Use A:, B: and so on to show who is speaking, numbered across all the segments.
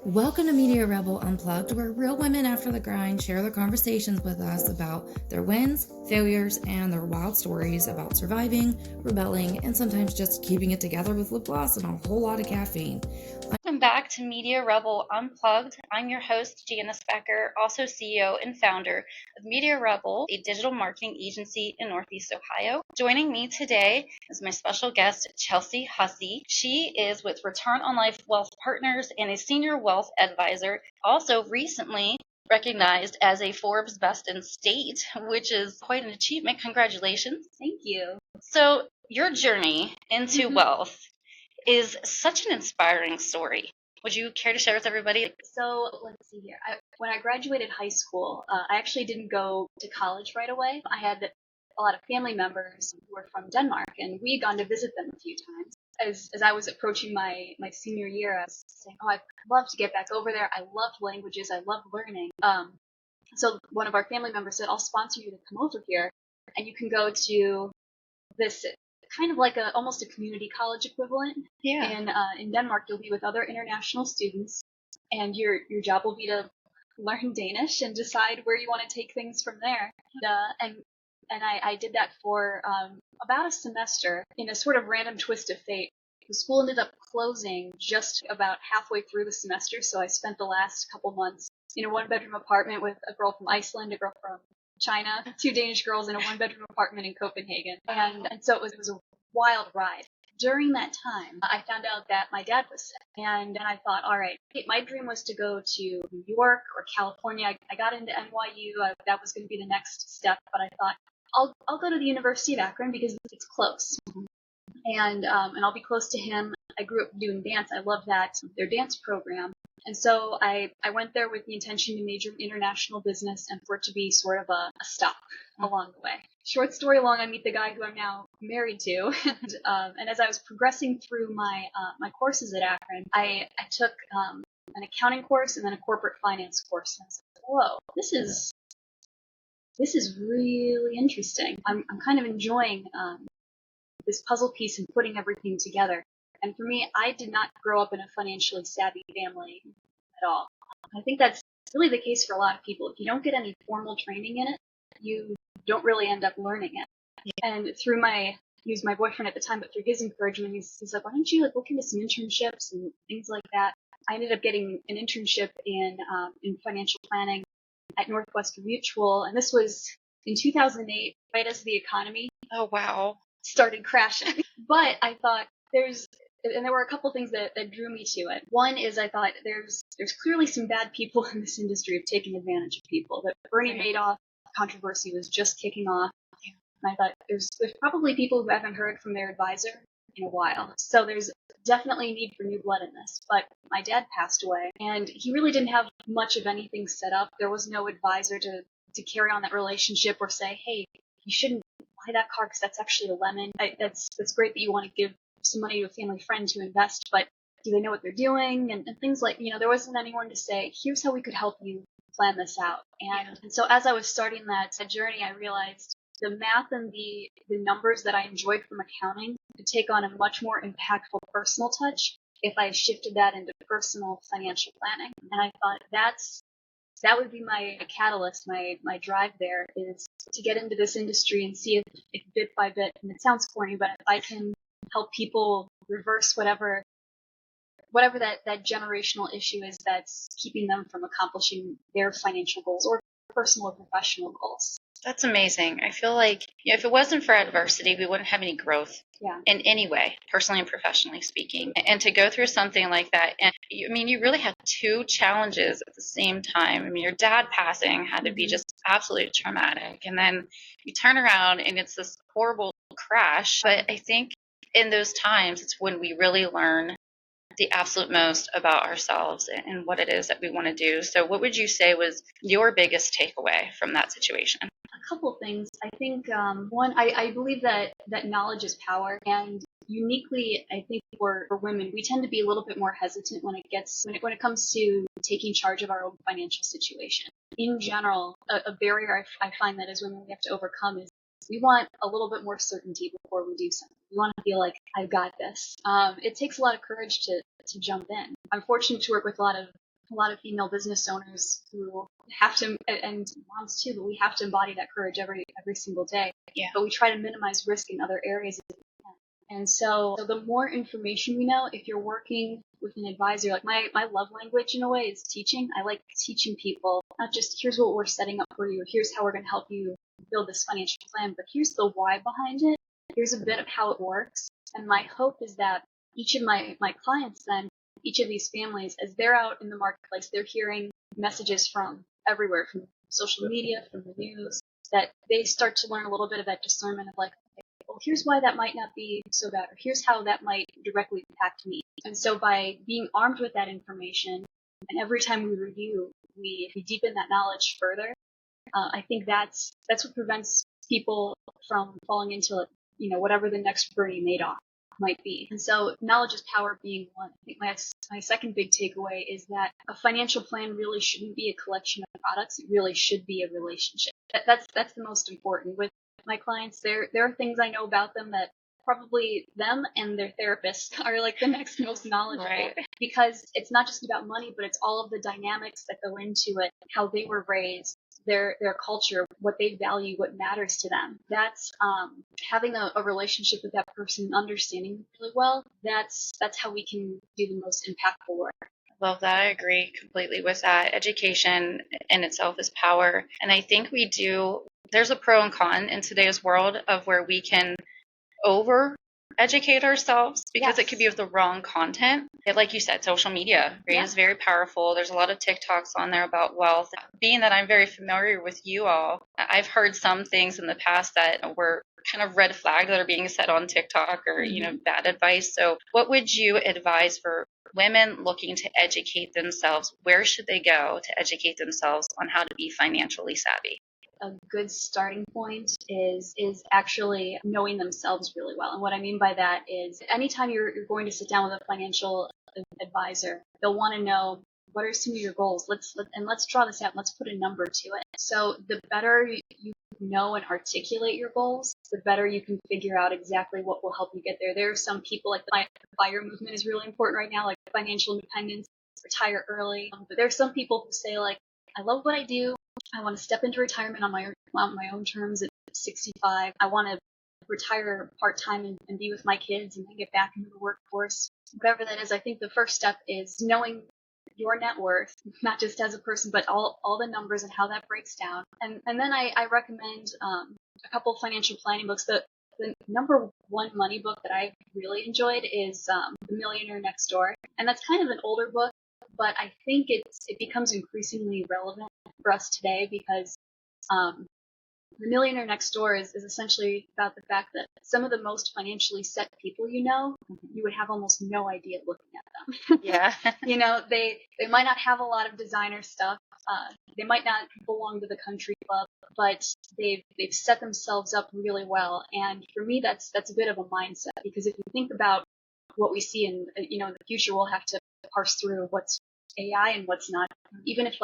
A: Welcome to Media Rebel Unplugged, where real women after the grind share their conversations with us about their wins, failures, and their wild stories about surviving, rebelling, and sometimes just keeping it together with lip gloss and a whole lot of caffeine.
B: Welcome back to Media Rebel Unplugged. I'm your host, Janice Becker, also CEO and founder of Media Rebel, a digital marketing agency in Northeast Ohio. Joining me today is my special guest, Chelsea Hussey. She is with Return on Life Wealth Partners and a senior wealth advisor, also recently recognized as a Forbes Best in State, which is quite an achievement. Congratulations.
C: Thank you.
B: So your journey into wealth is such an inspiring story. Would you care to share with everybody?
C: So let's see here. When I graduated high school, I actually didn't go to college right away. I had a lot of family members who were from Denmark, and we had gone to visit them a few times. As I was approaching my senior year, I was saying, oh, I'd love to get back over there. I loved languages. I loved learning. So one of our family members said, I'll sponsor you to come over here, and you can go to this kind of like almost a community college equivalent.
B: Yeah.
C: In Denmark, you'll be with other international students, and your job will be to learn Danish and decide where you want to take things from there. And I did that for about a semester. In a sort of random twist of fate, the school ended up closing just about halfway through the semester, so I spent the last couple months in a one-bedroom apartment with a girl from Iceland, a girl from China, two Danish girls in a one-bedroom apartment in Copenhagen. And so it was a wild ride. During that time, I found out that my dad was sick. And then I thought, all right, my dream was to go to New York or California. I got into NYU. That was going to be the next step. But I thought, I'll go to the University of Akron because it's close. And I'll be close to him. I grew up doing dance. I love that, their dance program. And so I went there with the intention to major in international business and for it to be sort of a stop along the way. Short story long, I meet the guy who I'm now married to. And as I was progressing through my courses at Akron, I took an accounting course and then a corporate finance course. And I was like, whoa, this is really interesting. I'm kind of enjoying this puzzle piece and putting everything together. And for me, I did not grow up in a financially savvy family at all. I think that's really the case for a lot of people. If you don't get any formal training in it, you don't really end up learning it. Yeah. And through he was my boyfriend at the time, but through his encouragement, he's like, why don't you look into some internships and things like that? I ended up getting an internship in financial planning at Northwestern Mutual, and this was in 2008, right as the economy started crashing. But I thought there were a couple things that drew me to it. One is I thought there's clearly some bad people in this industry of taking advantage of people. That Bernie Madoff controversy was just kicking off. And I thought there's probably people who haven't heard from their advisor in a while. So there's definitely a need for new blood in this. But my dad passed away, and he really didn't have much of anything set up. There was no advisor to carry on that relationship or say, hey, you shouldn't buy that car because that's actually a lemon. That's great that you want to give some money to a family friend to invest, but do they know what they're doing? And things like, there wasn't anyone to say, here's how we could help you plan this out. And so as I was starting that journey, I realized the math and the numbers that I enjoyed from accounting could take on a much more impactful personal touch if I shifted that into personal financial planning. And I thought that would be my catalyst, my drive there is to get into this industry and see if bit by bit, and it sounds corny, but if I can help people reverse whatever that generational issue is that's keeping them from accomplishing their financial goals or personal or professional goals.
B: That's amazing. I feel like if it wasn't for adversity, we wouldn't have any growth in any way, personally and professionally speaking. And to go through something like that, and you really had two challenges at the same time. Your dad passing had to be just absolutely traumatic. And then you turn around and it's this horrible crash. But I think in those times, it's when we really learn the absolute most about ourselves and what it is that we want to do. So what would you say was your biggest takeaway from that situation?
C: A couple things. I think one, I believe that knowledge is power, and uniquely, I think for women, we tend to be a little bit more hesitant when it comes to taking charge of our own financial situation. In general, a barrier I find that as women we have to overcome is we want a little bit more certainty before we do something. We want to feel like I've got this. It takes a lot of courage to jump in. I'm fortunate to work with a lot of a lot of female business owners who have to, and moms too, but we have to embody that courage every single day.
B: Yeah.
C: But we try to minimize risk in other areas if we can. And so the more information we know, if you're working with an advisor, like my love language in a way is teaching. I like teaching people, not just here's what we're setting up for you, here's how we're going to help you build this financial plan, but here's the why behind it. Here's a bit of how it works. And my hope is that each of my clients then, each of these families, as they're out in the marketplace, they're hearing messages from everywhere, from social media, from the news, that they start to learn a little bit of that discernment of like, okay, well, here's why that might not be so bad, or here's how that might directly impact me. And so by being armed with that information, and every time we review, we deepen that knowledge further, I think that's what prevents people from falling into, whatever the next Bernie Madoff might be. And so knowledge is power being one. I think my second big takeaway is that a financial plan really shouldn't be a collection of products. It really should be a relationship. That's the most important. With my clients, there are things I know about them that probably them and their therapist are like the next most knowledgeable.
B: Right.
C: Because it's not just about money, but it's all of the dynamics that go into it, how they were raised, their culture, what they value, what matters to them. That's having a relationship with that person, understanding really well. That's how we can do the most impactful work.
B: Love that. I agree completely with that. Education in itself is power. And I think there's a pro and con in today's world of where we can over educate ourselves because it could be with the wrong content. Like you said, social media is very powerful. There's a lot of TikToks on there about wealth. Being that I'm very familiar with you all, I've heard some things in the past that were kind of red flags that are being said on TikTok or, bad advice. So what would you advise for women looking to educate themselves? Where should they go to educate themselves on how to be financially savvy?
C: A good starting point is actually knowing themselves really well. And what I mean by that is anytime you're going to sit down with a financial advisor, they'll want to know, what are some of your goals? Let's draw this out. Let's put a number to it. So the better you know and articulate your goals, the better you can figure out exactly what will help you get there. There are some people, like the FIRE movement is really important right now, like financial independence, retire early. But there are some people who say, like, I love what I do. I want to step into retirement on my own terms at 65. I want to retire part-time and be with my kids and then get back into the workforce. Whatever that is, I think the first step is knowing your net worth, not just as a person, but all the numbers and how that breaks down. And then I recommend a couple of financial planning books. The number one money book that I've really enjoyed is The Millionaire Next Door. And that's kind of an older book, but I think it becomes increasingly relevant for us today because The Millionaire Next Door is essentially about the fact that some of the most financially set people you would have almost no idea looking at them.
B: Yeah.
C: They might not have a lot of designer stuff. They might not belong to the country club, but they've set themselves up really well. And for me, that's a bit of a mindset, because if you think about what we see in the future, we'll have to parse through what's AI and what's not. Even if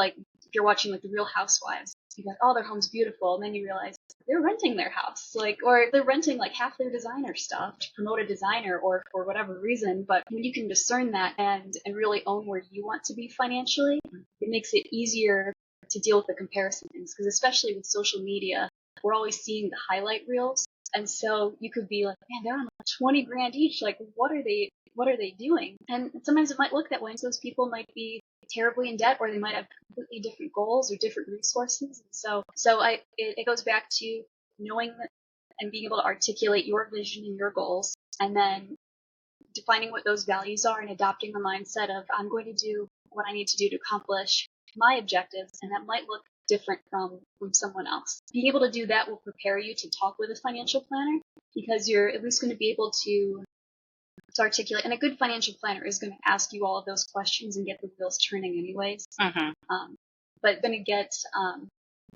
C: you're watching The Real Housewives, you're like, oh, their home's beautiful, and then you realize they're renting their house, or they're renting half their designer stuff to promote a designer or for whatever reason. But when you can discern that and really own where you want to be financially, it makes it easier to deal with the comparison things, because especially with social media, we're always seeing the highlight reels. And so you could be like, man, they're on 20 grand each. Like, what are they doing? And sometimes it might look that way. So those people might be terribly in debt, or they might have completely different goals or different resources. So it goes back to knowing and being able to articulate your vision and your goals, and then defining what those values are and adopting the mindset of, I'm going to do what I need to do to accomplish my objectives, and that might look different from someone else. Being able to do that will prepare you to talk with a financial planner, because you're at least going to be able to articulate, and a good financial planner is going to ask you all of those questions and get the wheels turning anyways. But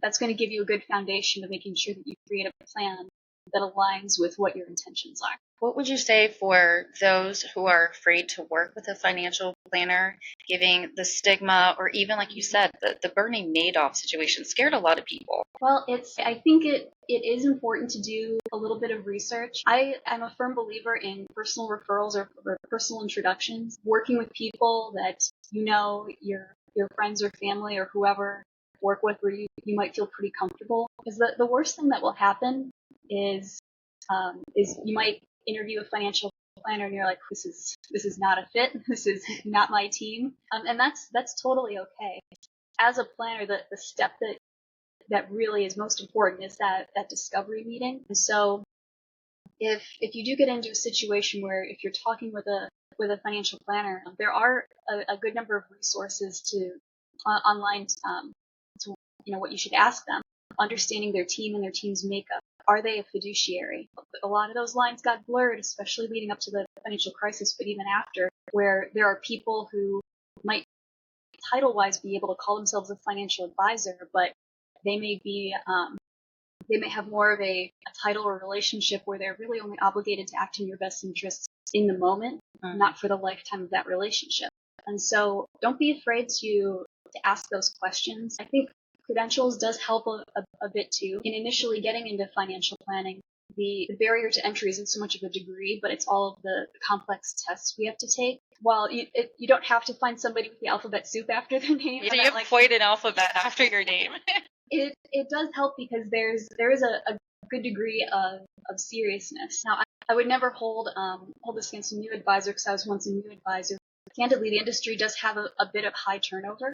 C: that's going to give you a good foundation of making sure that you create a plan that aligns with what your intentions are.
B: What would you say for those who are afraid to work with a financial planner, giving the stigma, or even, like you said, the Bernie Madoff situation scared a lot of people?
C: Well, I think it is important to do a little bit of research. I'm a firm believer in personal referrals or personal introductions, working with people that you're your friends or family or whoever work with where you might feel pretty comfortable. Because the worst thing that will happen is you might interview a financial planner and you're like, this is not a fit. This is not my team. And that's totally okay. As a planner, the step that really is most important is that discovery meeting. And so if you do get into a situation where if you're talking with a financial planner, there are a good number of resources to online to what you should ask them, understanding their team and their team's makeup. Are they a fiduciary? A lot of those lines got blurred, especially leading up to the financial crisis, but even after, where there are people who might title-wise be able to call themselves a financial advisor, but they may be they may have more of a title or relationship where they're really only obligated to act in your best interests in the moment, not for the lifetime of that relationship. And so don't be afraid to ask those questions. I think credentials does help a bit too. In initially getting into financial planning, the barrier to entry isn't so much of a degree, but it's all of the complex tests we have to take. While you don't have to find somebody with the alphabet soup after their name.
B: You have quite an alphabet after your name.
C: It does help because there is a good degree of seriousness. Now, I would never hold this against a new advisor because I was once a new advisor. Candidly, the industry does have a bit of high turnover.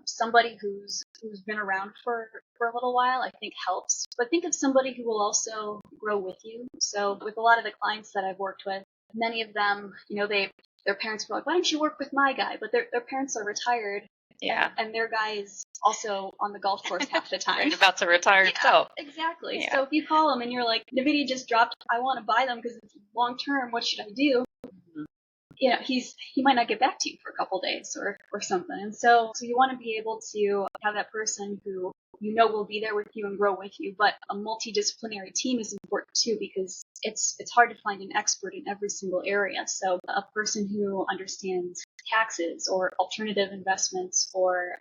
C: Somebody who's been around for a little while, I think helps. But think of somebody who will also grow with you. So with a lot of the clients that I've worked with, many of them, their parents were like, why don't you work with my guy? But their parents are retired.
B: Yeah.
C: And their guy is also on the golf course half the time.
B: Right, about to retire himself.
C: Exactly.
B: Yeah.
C: So if you call them and you're like, NVIDIA just dropped, I want to buy them because it's long term, what should I do? He might not get back to you for a couple days or something. And so you want to be able to have that person who will be there with you and grow with you. But a multidisciplinary team is important too because it's hard to find an expert in every single area. So a person who understands taxes or alternative investments or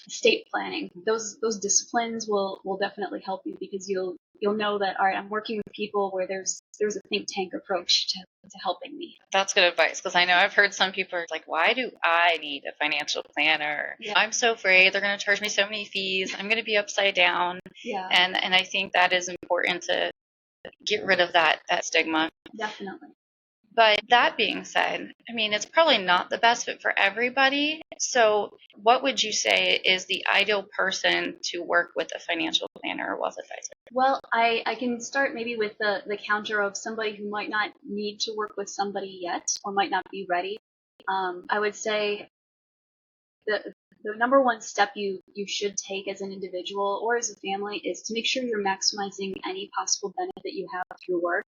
C: estate planning, those disciplines will definitely help you because you'll know that, all right, I'm working with people where there's a think tank approach to helping me.
B: That's good advice because I know I've heard some people are like, why do I need a financial planner?
C: Yeah.
B: I'm so afraid they're going to charge me so many fees. I'm going to be upside down.
C: Yeah.
B: And I think that is important to get rid of that stigma.
C: Definitely.
B: But that being said, I mean, it's probably not the best fit for everybody. So what would you say is the ideal person to work with a financial planner or wealth advisor?
C: Well, I can start maybe with the counter of somebody who might not need to work with somebody yet or might not be ready. I would say the number one step you should take as an individual or as a family is to make sure you're maximizing any possible benefit you have through work.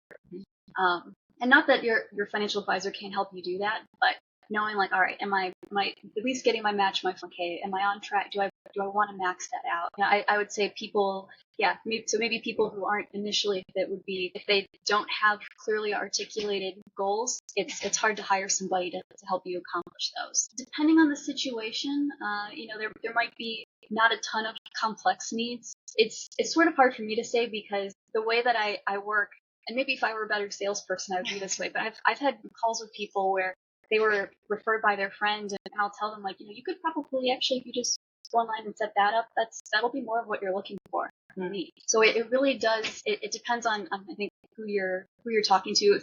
C: And not that your financial advisor can't help you do that, but knowing like, all right, am I at least getting my match, my 401k? Am I on track? Do I want to max that out? I would say people, maybe people who aren't initially fit would be if they don't have clearly articulated goals. It's hard to hire somebody to help you accomplish those. Depending on the situation, there might be not a ton of complex needs. It's sort of hard for me to say because the way that I work. And maybe if I were a better salesperson, I would be this way. But I've had calls with people where they were referred by their friend, and I'll tell them like, you could probably actually, if you just go online and set that up, that'll be more of what you're looking for. Mm-hmm. So it really does. It depends on I think who you're talking to.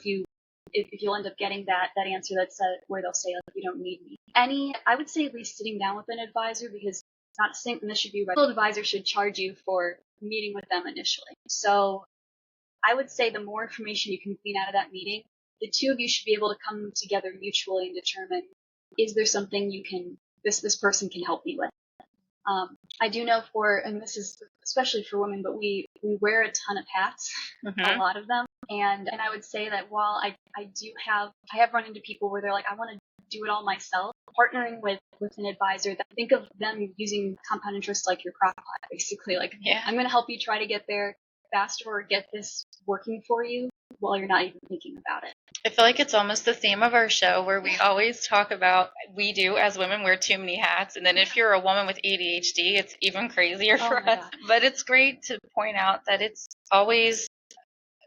C: If you'll end up getting that answer that's where they'll say like, you don't need me. I would say at least sitting down with an advisor because not saying this should be right. The advisor should charge you for meeting with them initially. So I would say the more information you can glean out of that meeting, the two of you should be able to come together mutually and determine, is there something this person can help me with? I do know and this is especially for women, but we wear a ton of hats, a lot of them. And I would say that while I have run into people where they're like, I want to do it all myself, partnering with an advisor, think of them using compound interest like your crock pot, basically. Like, I'm going to help you try to get there faster or get this working for you while you're not even thinking about it.
B: I feel like it's almost the theme of our show where we always talk about we do as women wear too many hats, and then if you're a woman with ADHD, it's even crazier for us. God. But it's great to point out that it's always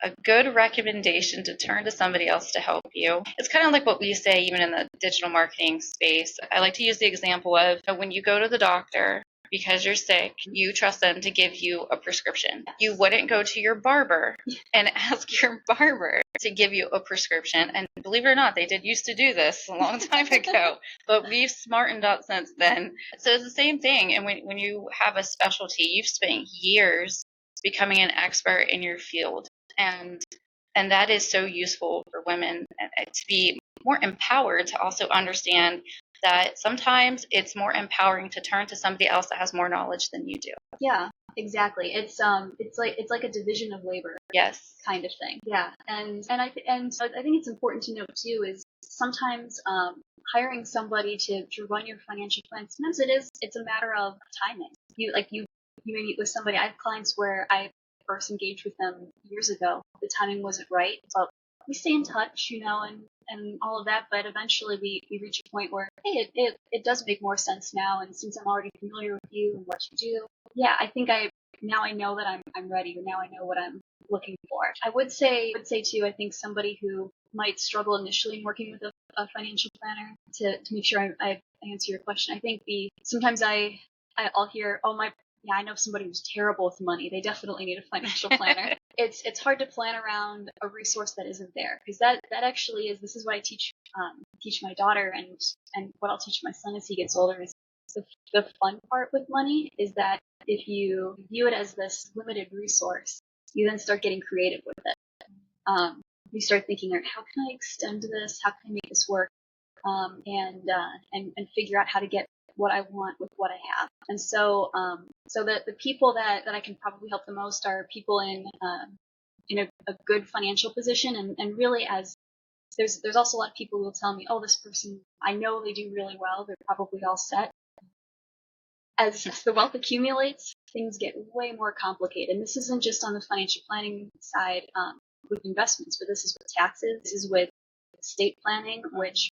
B: a good recommendation to turn to somebody else to help you. It's kind of like what we say even in the digital marketing space. I like to use the example of when you go to the doctor because you're sick, you trust them to give you a prescription. You wouldn't go to your barber and ask your barber to give you a prescription. And believe it or not, they did used to do this a long time ago, but we've smartened up since then. So it's the same thing. And when you have a specialty, you've spent years becoming an expert in your field. And that is so useful for women to be more empowered to also understand that sometimes it's more empowering to turn to somebody else that has more knowledge than you do.
C: Yeah, exactly. It's like a division of labor.
B: Yes.
C: Kind of thing. Yeah. And so I think it's important to note too is sometimes hiring somebody to run your financial plan, sometimes it's a matter of timing. You may meet with somebody. I have clients where I first engaged with them years ago. The timing wasn't right, but we stay in touch, and all of that. But eventually we reach a point where, hey, it does make more sense now. And since I'm already familiar with you and what you do, yeah, I think I know that I'm ready, or now I know what I'm looking for. I would say too, I think somebody who might struggle initially in working with a financial planner to make sure I answer your question. I think sometimes I'll hear, I know somebody who's terrible with money. They definitely need a financial planner. It's hard to plan around a resource that isn't there, because that actually is. This is what I teach my daughter, and what I'll teach my son as he gets older is the fun part with money is that if you view it as this limited resource, you then start getting creative with it. You start thinking, how can I extend this? How can I make this work? And figure out how to get what I want with what I have. And so the people that I can probably help the most are people in a good financial position, and really as there's also a lot of people who will tell me, oh, this person, I know they do really well, they're probably all set. As the wealth accumulates, things get way more complicated. And this isn't just on the financial planning side with investments, but this is with taxes, this is with estate planning, which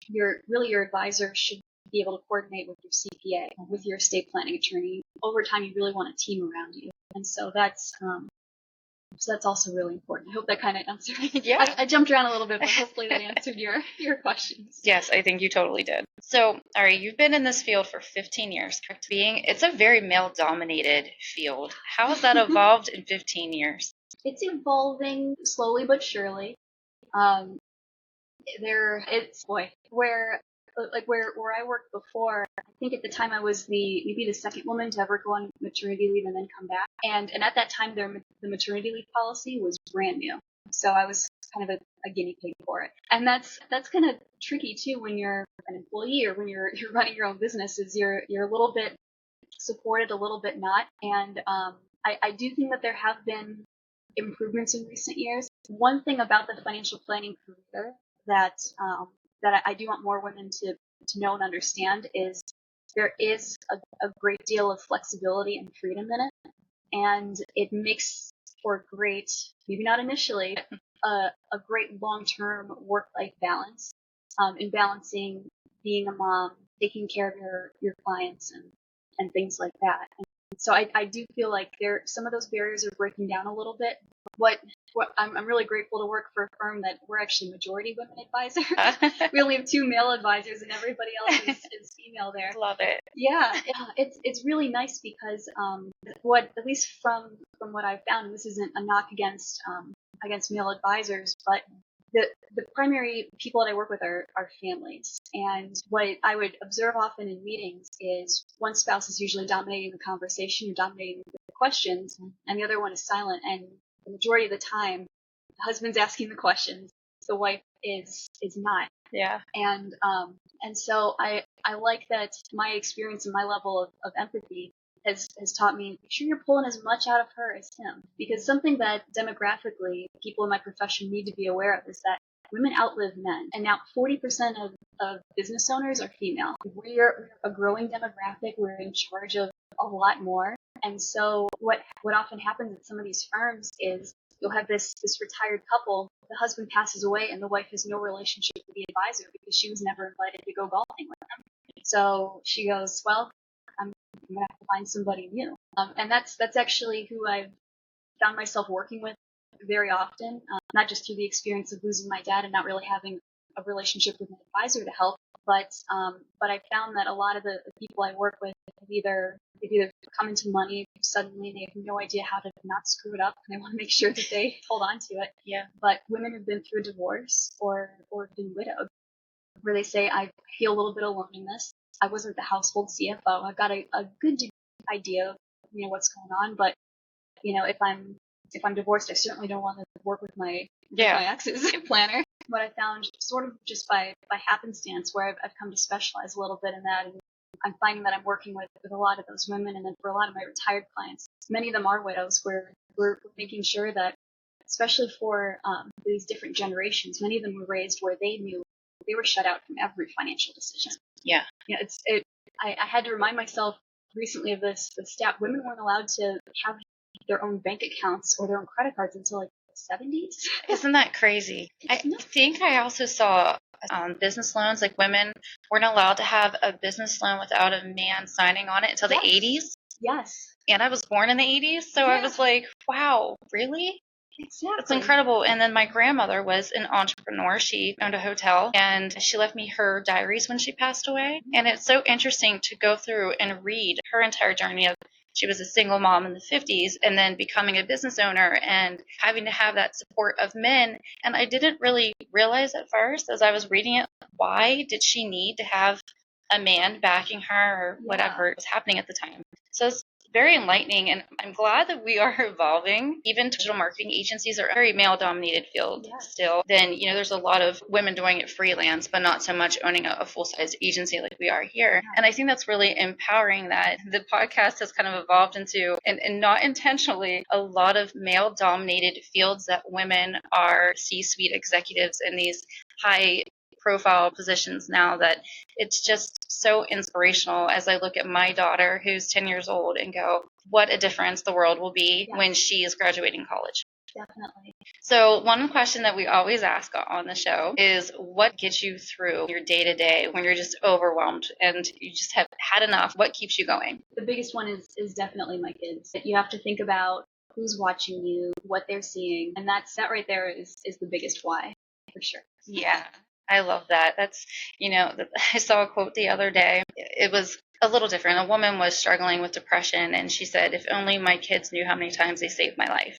C: your advisor should be able to coordinate with your CPA, with your estate planning attorney. Over time, you really want a team around you, and so that's also really important. I hope that kind of answered.
B: Yeah,
C: I jumped around a little bit, but hopefully that answered your questions.
B: Yes, I think you totally did. So, all right, you've been in this field for 15 years. It's a very male-dominated field. How has that evolved in 15 years?
C: It's evolving slowly but surely. Where I worked before, I think at the time I was maybe the second woman to ever go on maternity leave and then come back. And at that time, the maternity leave policy was brand new. So I was kind of a guinea pig for it. And that's kind of tricky too when you're an employee or when you're running your own business, is you're a little bit supported, a little bit not. And I do think that there have been improvements in recent years. One thing about the financial planning career that I do want more women to know and understand is there is a great deal of flexibility and freedom in it, and it makes for great, maybe not initially, a great long-term work-life balance in balancing being a mom, taking care of your clients, and things like that. And so I do feel like some of those barriers are breaking down a little bit. What I'm really grateful to work for a firm that we're actually majority women advisors. We only have 2 male advisors, and everybody else is female there.
B: Love it.
C: Yeah, it's really nice because at least from what I've found, and this isn't a knock against male advisors, but the primary people that I work with are families. And what I would observe often in meetings is one spouse is usually dominating the conversation or dominating the questions, and the other one is silent. And the majority of the time, the husband's asking the questions, the wife is not.
B: Yeah.
C: And so I like that my experience and my level of empathy has taught me, make sure you're pulling as much out of her as him. Because something that demographically people in my profession need to be aware of is that women outlive men. And now 40% of business owners are female. We're a growing demographic. We're in charge of a lot more. And so what often happens at some of these firms is you'll have this retired couple, the husband passes away and the wife has no relationship with the advisor because she was never invited to go golfing with him. So she goes, well, I'm going to have to find somebody new. And that's actually who I've found myself working with very often, not just through the experience of losing my dad and not really having a relationship with an advisor to help, but I found that a lot of the people I work with they've either come into money suddenly, they have no idea how to not screw it up, and they want to make sure that they hold on to it.
B: Yeah.
C: But women have been through a divorce or been widowed, where they say, I feel a little bit alone in this. I wasn't the household CFO. I've got a good idea of what's going on, but if I'm divorced, I certainly don't want to work with my ex's planner. But I found sort of just by happenstance where I've come to specialize a little bit in that, and I'm finding that I'm working with a lot of those women, and then for a lot of my retired clients, many of them are widows, where we're making sure that, especially for these different generations, many of them were raised where they knew they were shut out from every financial decision.
B: Yeah.
C: I had to remind myself recently of this stat. Women weren't allowed to have their own bank accounts or their own credit cards until like the 70s.
B: Isn't that crazy? I think I also saw business loans, like women weren't allowed to have a business loan without a man signing on it until the 80s.
C: Yes.
B: And I was born in the 80s, so I was like, wow, really?
C: Exactly.
B: That's incredible. And then my grandmother was an entrepreneur. She owned a hotel, and she left me her diaries when she passed away. And it's so interesting to go through and read her entire journey of she was a single mom in the 50s and then becoming a business owner and having to have that support of men. And I didn't really realize at first as I was reading it, why did she need to have a man backing her or whatever was happening at the time. So it's very enlightening, and I'm glad that we are evolving. Even digital marketing agencies are a very male-dominated field still. Then, there's a lot of women doing it freelance, but not so much owning a full-size agency like we are here. And I think that's really empowering that the podcast has kind of evolved into, and not intentionally, a lot of male-dominated fields that women are C-suite executives in these high profile positions now, that it's just so inspirational as I look at my daughter who's 10 years old and go, what a difference the world will be when she is graduating college.
C: Definitely.
B: So one question that we always ask on the show is, what gets you through your day to day when you're just overwhelmed and you just have had enough? What keeps you going?
C: The biggest one is definitely my kids. You have to think about who's watching you, what they're seeing, and that right there is the biggest why, for sure.
B: Yeah. I love that. That's, I saw a quote the other day. It was a little different. A woman was struggling with depression, and she said, if only my kids knew how many times they saved my life.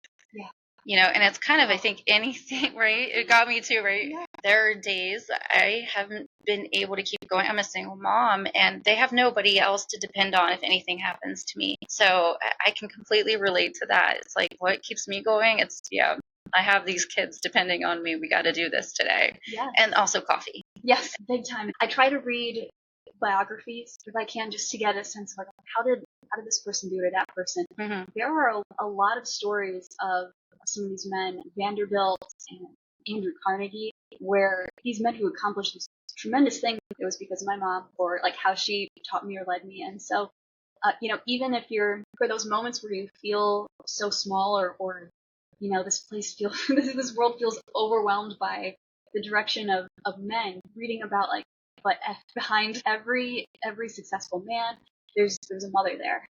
C: Yeah.
B: And it's kind of, I think, anything, right? It got me too, right? Yeah. There are days I haven't been able to keep going. I'm a single mom, and they have nobody else to depend on if anything happens to me. So I can completely relate to that. It's like, what keeps me going? I have these kids depending on me. We got to do this today.
C: Yes.
B: And also coffee.
C: Yes, big time. I try to read biographies if I can, just to get a sense of like, how did this person do it or that person. Mm-hmm. There are a lot of stories of some of these men, Vanderbilt and Andrew Carnegie, where these men who accomplished this tremendous thing, it was because of my mom, or like how she taught me or led me. And so, even if you're, for those moments where you feel so small or this world feels overwhelmed by the direction of men, reading about but behind every successful man, there's a mother there,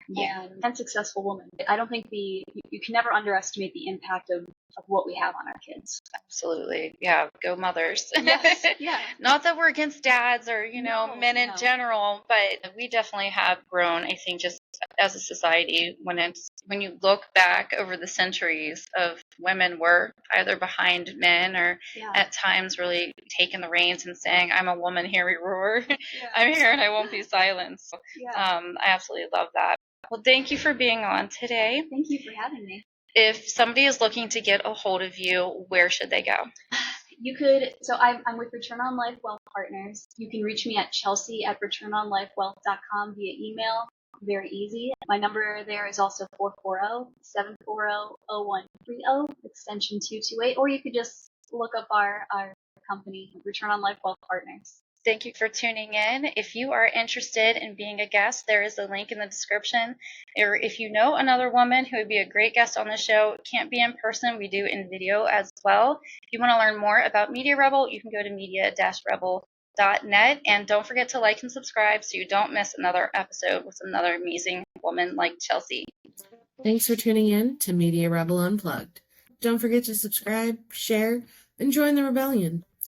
C: and successful woman. I don't think you can never underestimate the impact of what we have on our kids.
B: Absolutely. Yeah. Go mothers.
C: Yes. Yeah.
B: Not that we're against dads or, men in general, but we definitely have grown, I think, just as a society when you look back over the centuries of women were either behind men or at times really taking the reins and saying, I'm a woman, here we roar. I'm here and I won't be silenced. So, I absolutely love that. Well, thank you for being on today.
C: Thank you for having me.
B: If somebody is looking to get a hold of you, where should they go?
C: You could, so I'm with Return on Life Wealth Partners. You can reach me at chelsea@returnonlifewealth.com via email. Very easy. My number there is also 440-740-0130, extension 228, or you could just look up our company, Return on Life Wealth Partners.
B: Thank you for tuning in. If you are interested in being a guest, there is a link in the description. Or if you know another woman who would be a great guest on the show, can't be in person, we do in video as well. If you want to learn more about Media Rebel, you can go to media-rebel.net. And don't forget to like and subscribe so you don't miss another episode with another amazing woman like Chelsea.
D: Thanks for tuning in to Media Rebel Unplugged. Don't forget to subscribe, share, and join the rebellion.